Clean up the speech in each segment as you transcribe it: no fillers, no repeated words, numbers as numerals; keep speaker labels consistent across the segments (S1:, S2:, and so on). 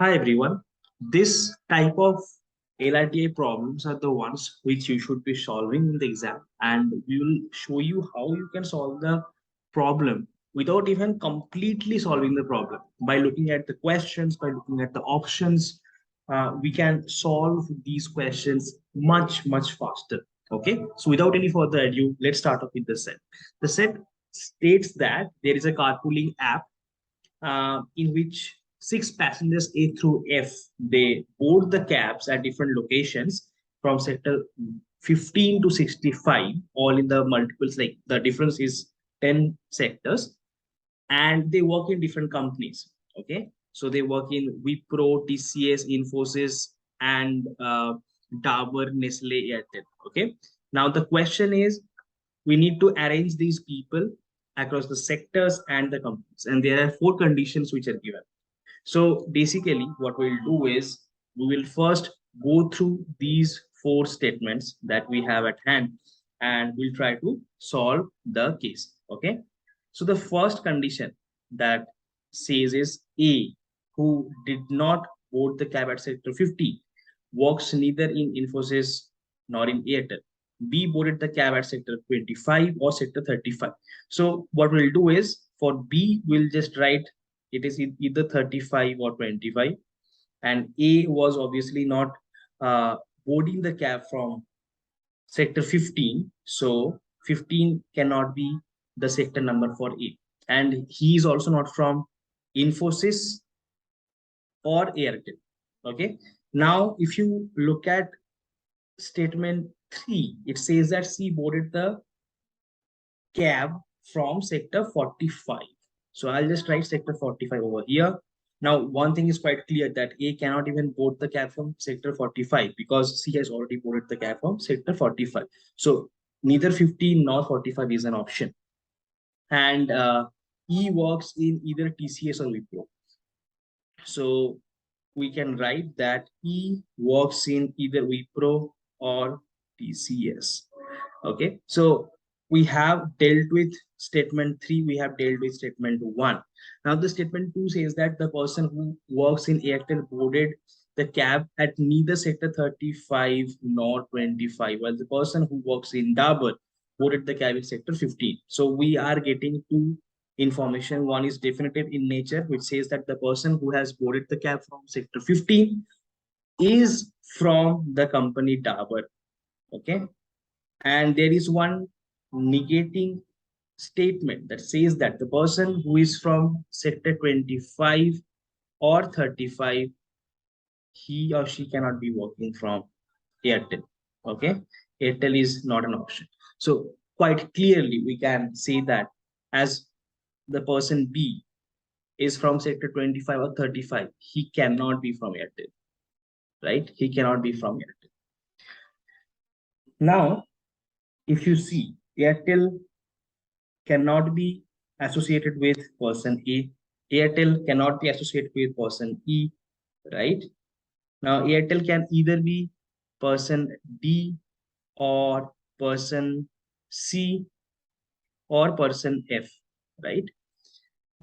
S1: Hi everyone. This type of LRDI problems are the ones which you should be solving in the exam, and we will show you how you can solve the problem without even completely solving the problem. By looking at the questions, by looking at the options, we can solve these questions much faster. Okay, so without any further ado, let's start off with the set. The set states that there is a carpooling app in which six passengers A through F, they board the cabs at different locations from sector 15 to 65, all in the multiples, like the difference is 10 sectors, and they work in different companies. Okay, so they work in Wipro, TCS, Infosys, and Dabur, Nestle, Airtel. Okay, now the question is, we need to arrange these people across the sectors and the companies, and there are four conditions which are given. So basically what we'll do is we will first go through these four statements that we have at hand, and we'll try to solve the case. Okay, so the first condition that says is A, who did not board the cab at sector 50, works neither in Infosys nor in Airtel. B, boarded the cab at sector 25 or sector 35. So what we'll do is, for B, we'll just write it is either 35 or 25. And A was obviously not boarding the cab from sector 15. So 15 cannot be the sector number for A. And he is also not from Infosys or Airtel. Okay. Now, if you look at statement 3, it says that C boarded the cab from sector 45. So I'll just write sector 45 over here. Now, one thing is quite clear that A cannot even board the cab from sector 45 because C has already boarded the cab from sector 45. So neither 15 nor 45 is an option. And E works in either TCS or Wipro. So we can write that E works in either Wipro or TCS. Okay, so we have dealt with statement 3, we have dealt with statement 1. Now the statement 2 says that the person who works in Airtel boarded the cab at neither sector 35 nor 25, while the person who works in Dabur boarded the cab in sector 15. So we are getting two information. One is definitive in nature, which says that the person who has boarded the cab from sector 15 is from the company Dabur. Okay, and there is one negating statement that says that the person who is from sector 25 or 35, he or she cannot be working from Airtel. Okay, Airtel is not an option. So quite clearly we can say that, as the person B is from sector 25 or 35, he cannot be from Airtel, right? He cannot be from Airtel. Now, if you see, Airtel cannot be associated with person A. Airtel cannot be associated with person E, right? Now, Airtel can either be person D or person C or person F, right?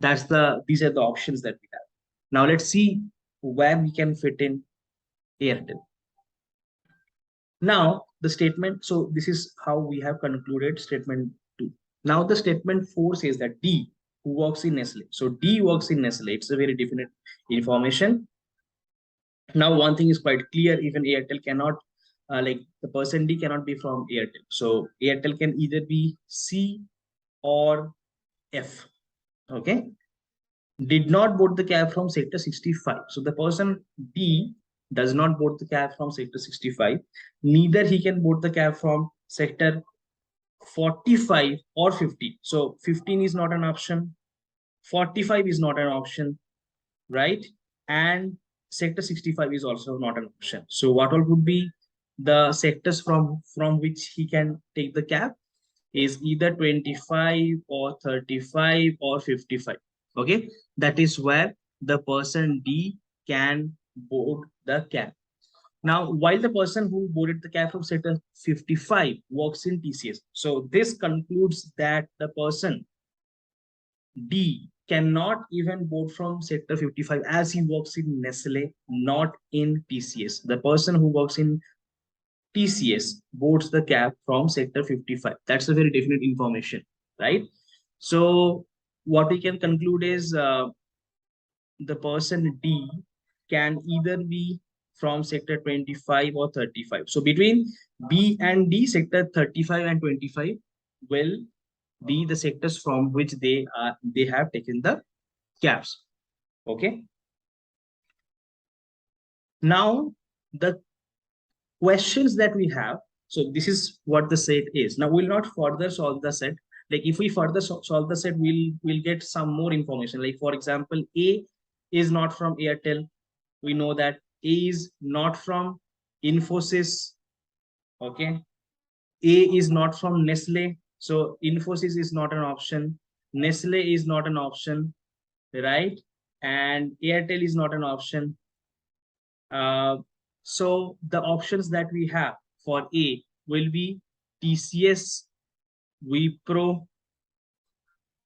S1: These are the options that we have. Now, let's see where we can fit in Airtel. Now, the statement, so this is how we have concluded statement 2. Now, the statement 4 says that D, who works in Nestle. So D works in Nestle. It's a very definite information. Now, one thing is quite clear, even Airtel cannot, like the person D cannot be from Airtel. So Airtel can either be C or F. Okay. Did not board the cab from sector 65. So the person D does not board the cab from sector 65. Neither he can board the cab from sector 45 or 50. So 15 is not an option. 45 is not an option, right? And sector 65 is also not an option. So what all would be the sectors from which he can take the cab is either 25 or 35 or 55. Okay, that is where the person D can board the cab. Now, while the person who boarded the cab from sector 55 works in TCS, so this concludes that the person D cannot even board from sector 55 as he works in Nestle, not in TCS. The person who works in TCS boards the cab from sector 55. That's a very definite information, right? So what we can conclude is the person D can either be from sector 25 or 35. So between B and D, sector 35 and 25 will be the sectors from which they have taken the cabs. Okay. Now the questions that we have. So this is what the set is. Now we'll not further solve the set. Like if we further solve the set, we'll get some more information. Like for example, A is not from Airtel. We know that A is not from Infosys. Okay. A is not from Nestle. So Infosys is not an option. Nestle is not an option, right? And Airtel is not an option. So the options that we have for A will be TCS, Wipro,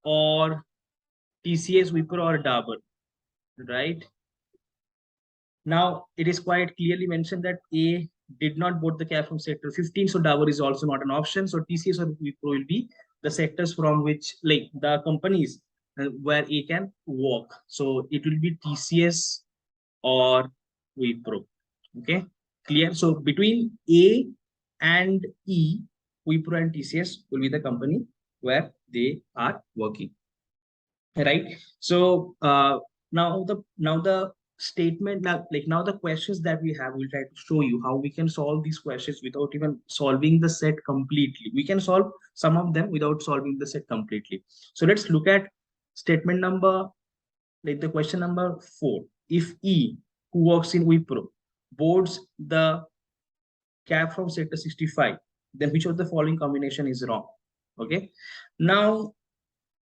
S1: or TCS, Wipro, or Dabur, right? Now it is quite clearly mentioned that A did not board the cab from sector 15, so Dabur is also not an option. So TCS or Wipro will be the sectors from which, like the companies where A can work. So it will be TCS or Wipro. Okay, clear. So between A and E, Wipro and TCS will be the company where they are working, right? So now the statement, now the questions that we have, we'll try to show you how we can solve these questions without even solving the set completely. We can solve some of them without solving the set completely. So let's look at statement number, like the question number 4. If E, who works in Wipro, boards the cab from sector 65, then which of the following combination is wrong? Okay. Now,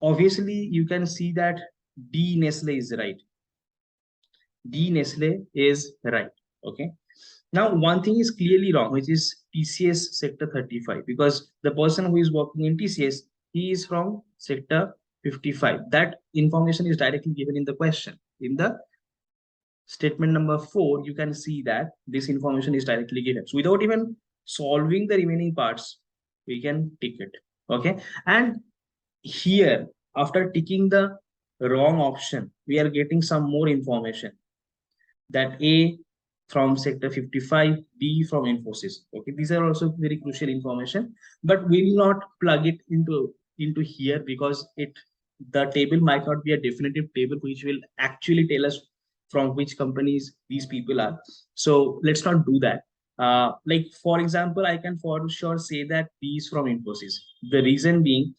S1: obviously, you can see that D Nestle is right. D Nestle is right. Okay. Now, one thing is clearly wrong, which is TCS sector 35, because the person who is working in TCS, he is from sector 55. That information is directly given in the question. In the statement number 4, you can see that this information is directly given. So without even solving the remaining parts, we can tick it. Okay. And here, after ticking the wrong option, we are getting some more information that A from sector 55, B from Infosys. Okay, these are also very crucial information, but we will not plug it into here because the table might not be a definitive table which will actually tell us from which companies these people are. So let's not do that. Like for example, I can for sure say that B is from Infosys. The reason being,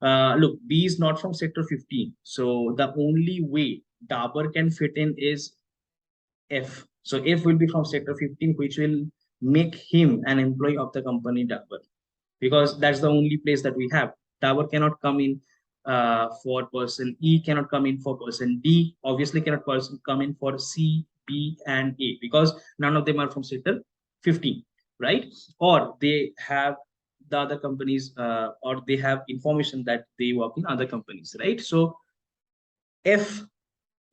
S1: look, B is not from sector 15. So the only way Dabur can fit in is F. So F will be from sector 15, which will make him an employee of the company Dabur, because that's the only place that we have. Dabur cannot come in for person E, cannot come in for person D, obviously cannot come in for C, B, and A, because none of them are from sector 15, right? Or they have the other companies, or they have information that they work in other companies, right? So F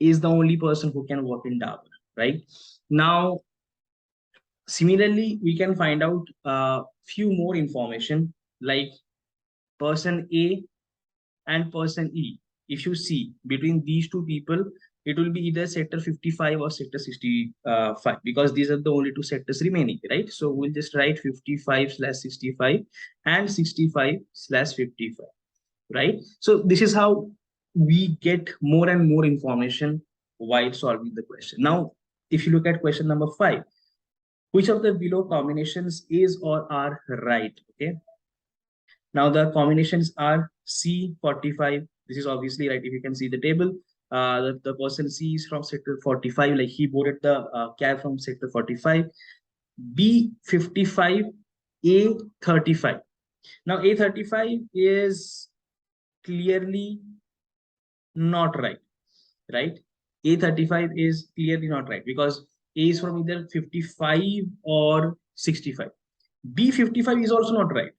S1: is the only person who can work in Dabur, right? Now, similarly, we can find out a few more information like person A and person E. If you see between these two people, it will be either sector 55 or sector 65, because these are the only two sectors remaining, right? So we'll just write 55/65 and 65/55, right? So this is how we get more and more information while solving the question. Now, if you look at question number 5, which of the below combinations is or are right? Okay. Now the combinations are C45. This is obviously right. If you can see the table, the person C is from sector 45, like he boarded the cab from sector 45. B55, A35. Now A35 is clearly not right, right? A35 is clearly not right because A is from either 55 or 65. B55 is also not right.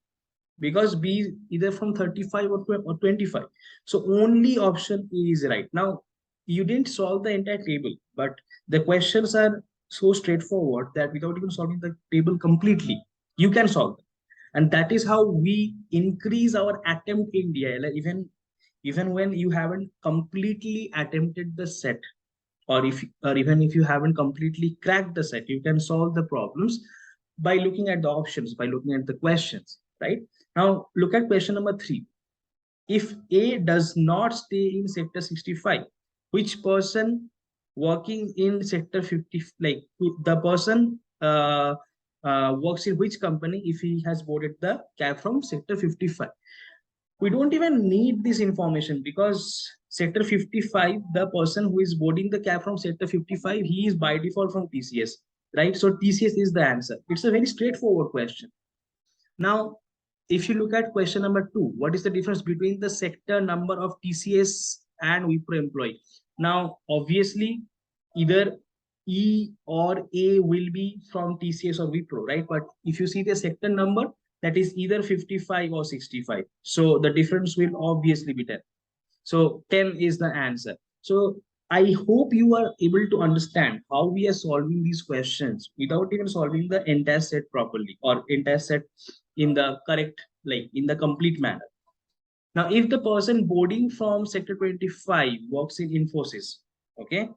S1: because B is either from 35 or 25. So only option A is right. Now, you didn't solve the entire table, but the questions are so straightforward that without even solving the table completely, you can solve them. And that is how we increase our attempt in DIL, even when you haven't completely attempted the set, or even if you haven't completely cracked the set, you can solve the problems by looking at the options, by looking at the questions, right? Now look at question number 3. If A does not stay in sector 65, which person working in sector 50, like the person works in which company if he has boarded the cab from sector 55? We don't even need this information, because sector 55, the person who is boarding the cab from sector 55, he is by default from TCS, right? So TCS is the answer. It's a very straightforward question. Now, if you look at question number 2, what is the difference between the sector number of TCS and Wipro employee? Now, obviously, either E or A will be from TCS or Wipro, right? But if you see the sector number, that is either 55 or 65. So the difference will obviously be 10. So 10 is the answer. So I hope you are able to understand how we are solving these questions without even solving the entire set properly, or entire set in the correct, like in the complete manner. Now, if the person boarding from sector 25 works in Infosys, okay,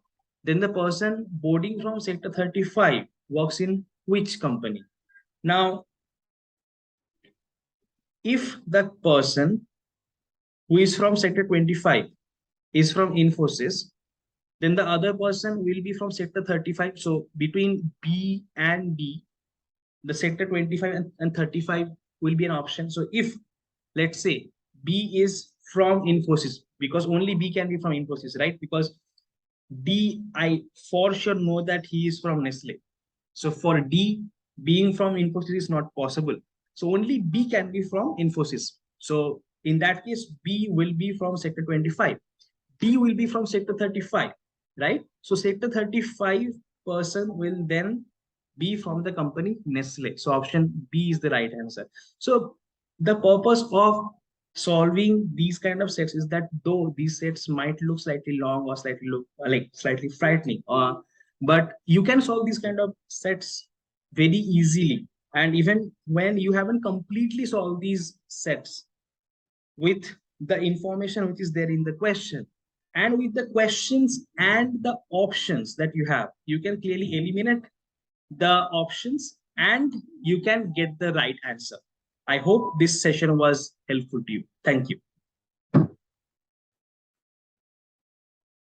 S1: then the person boarding from sector 35 works in which company? Now, if the person who is from sector 25 is from Infosys, then the other person will be from sector 35. So between B and D, the sector 25 and 35 will be an option. So if, let's say, B is from Infosys, because only B can be from Infosys, right? Because D, I for sure know that he is from Nestle. So for D, being from Infosys is not possible. So only B can be from Infosys. So in that case, B will be from sector 25. D will be from sector 35, right? So sector 35 person will then be from the company Nestle. So option B is the right answer. So the purpose of solving these kind of sets is that though these sets might look slightly long or slightly look like slightly frightening, but you can solve these kind of sets very easily. And even when you haven't completely solved these sets with the information which is there in the question, and with the questions and the options that you have, you can clearly eliminate the options and you can get the right answer. I hope this session was helpful to you. Thank you.